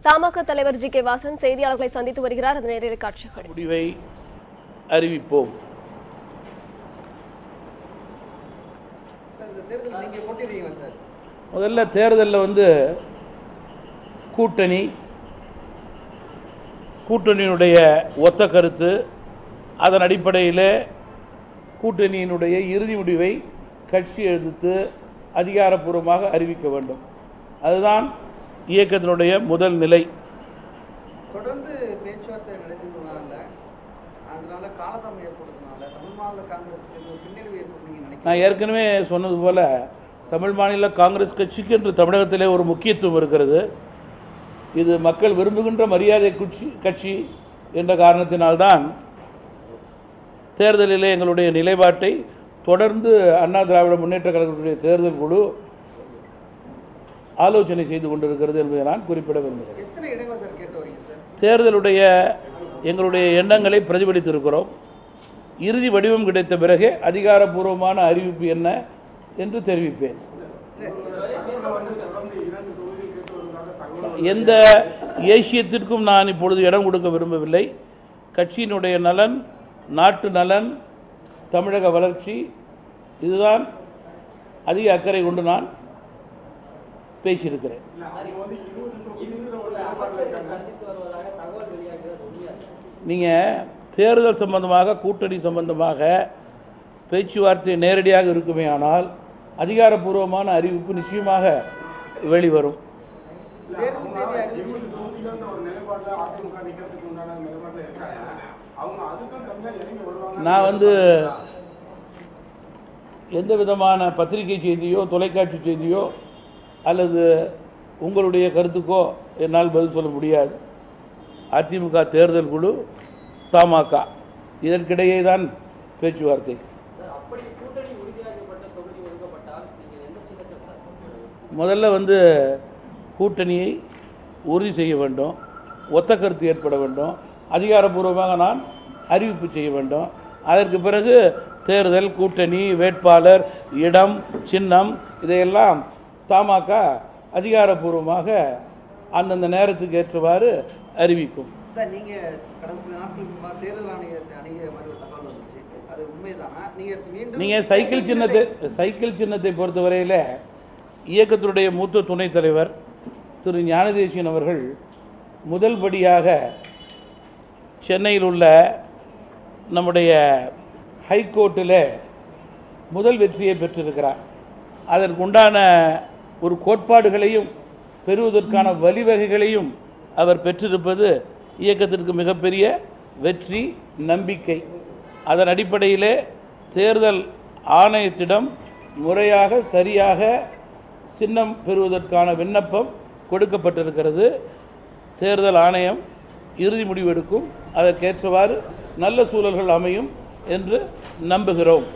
தமாக தலைவர் ஜி.கே. வாசன் செய்தியாளர்களை சந்தித்து வருகிறார். அது நேரடி காட்சிகள். முடிவை அறிவிப்போம். முதல்ல தேர்தலில் கூட்டணியினுடைய ஒத்த கருத்து, அதன் அடிப்படையில் கூட்டணியினுடைய இறுதி முடிவை கட்சி எடுத்து அதிகாரப்பூர்வமாக அறிவிக்க வேண்டும். அதுதான் இயக்கத்தினுடைய முதல் நிலை. தொடர்ந்து பேச்சுவார்த்தை நடத்தினால அதனால காலதாமம் ஏற்படுறதுனால தமிழ் மாநில காங்கிரஸுக்கு பின்னடைவு ஏற்படுறீங்கன்னு நான் ஏற்கனவே சொன்னது போல தமிழ் மாநில காங்கிரஸ் கட்சிக்கு என்று தமிழகத்திலே ஒரு முக்கியத்துவம் இருக்கிறது. இது மக்கள் விரும்புகின்ற மரியாதை கட்சி என்ற காரணத்தினால்தான் தேர்தலிலே எங்களுடைய நிலைப்பாட்டை தொடர்ந்து அண்ணா திராவிட முன்னேற்ற கழகத்துடைய தேர்தல் குழு ஆலோசனை செய்து கொண்டிருக்கிறது என்பதை நான் குறிப்பிட விரும்புகிறேன். தேர்தலுடைய எங்களுடைய எண்ணங்களை பிரதிபலித்திருக்கிறோம். இறுதி வடிவம் கிடைத்த பிறகே அதிகாரப்பூர்வமான அறிவிப்பு என்ன என்று தெரிவிப்பேன். எந்த ஏசியத்திற்கும் நான் இப்பொழுது இடம் கொடுக்க விரும்பவில்லை. கட்சியினுடைய நலன், நாட்டு நலன், தமிழக வளர்ச்சி, இதுதான் அதிக அக்கறை கொண்டு நான் பேசியிருக்கிறேன். நீங்கள் தேர்தல் சம்பந்தமாக, கூட்டணி சம்பந்தமாக பேச்சுவார்த்தை நேரடியாக இருக்குமே ஆனால் அதிகாரப்பூர்வமான அறிவிப்பு நிச்சயமாக வெளிவரும். நான் எந்த விதமான பத்திரிகை செய்தியோ தொலைக்காட்சி செய்தியோ அல்லது உங்களுடைய கருத்துக்கோ என்னால் பதில் சொல்ல முடியாது. அதிமுக தேர்தல் குழு, தமாக இதற்கிடையே தான் பேச்சுவார்த்தை. முதல்ல கூட்டணியை உறுதி செய்ய வேண்டும், ஒத்த கருத்து ஏற்பட வேண்டும், அதிகாரப்பூர்வமாக நான் அறிவிப்பு செய்ய வேண்டும். அதற்கு பிறகு தேர்தல், கூட்டணி, வேட்பாளர், இடம், சின்னம் இதையெல்லாம் தமாக அதிகாரப்பூர்வமாக அந்தந்த நேரத்துக்கு ஏற்றவாறு அறிவிக்கும். நீங்கள் சைக்கிள் சின்னத்தை பொறுத்தவரையில் இயக்கத்தினுடைய மூத்த துணைத் தலைவர் திரு ஞானதேசியன் அவர்கள் முதல் படியாக சென்னையில் உள்ள நம்முடைய ஹைகோர்ட்டில் முதல் வெற்றியை பெற்றிருக்கிறார். அதற்குண்டான ஒரு கோட்பாடுகளையும் பெறுவதற்கான வழிவகைகளையும் அவர் பெற்றிருப்பது இயக்கத்திற்கு மிகப்பெரிய வெற்றி, நம்பிக்கை. அதன் அடிப்படையிலே தேர்தல் ஆணையத்திடம் முறையாக சரியாக சின்னம் பெறுவதற்கான விண்ணப்பம் கொடுக்கப்பட்டிருக்கிறது. தேர்தல் ஆணையம் இறுதி முடிவெடுக்கும். அதற்கேற்றவாறு நல்ல சூழல்கள் அமையும் என்று நம்புகிறோம்.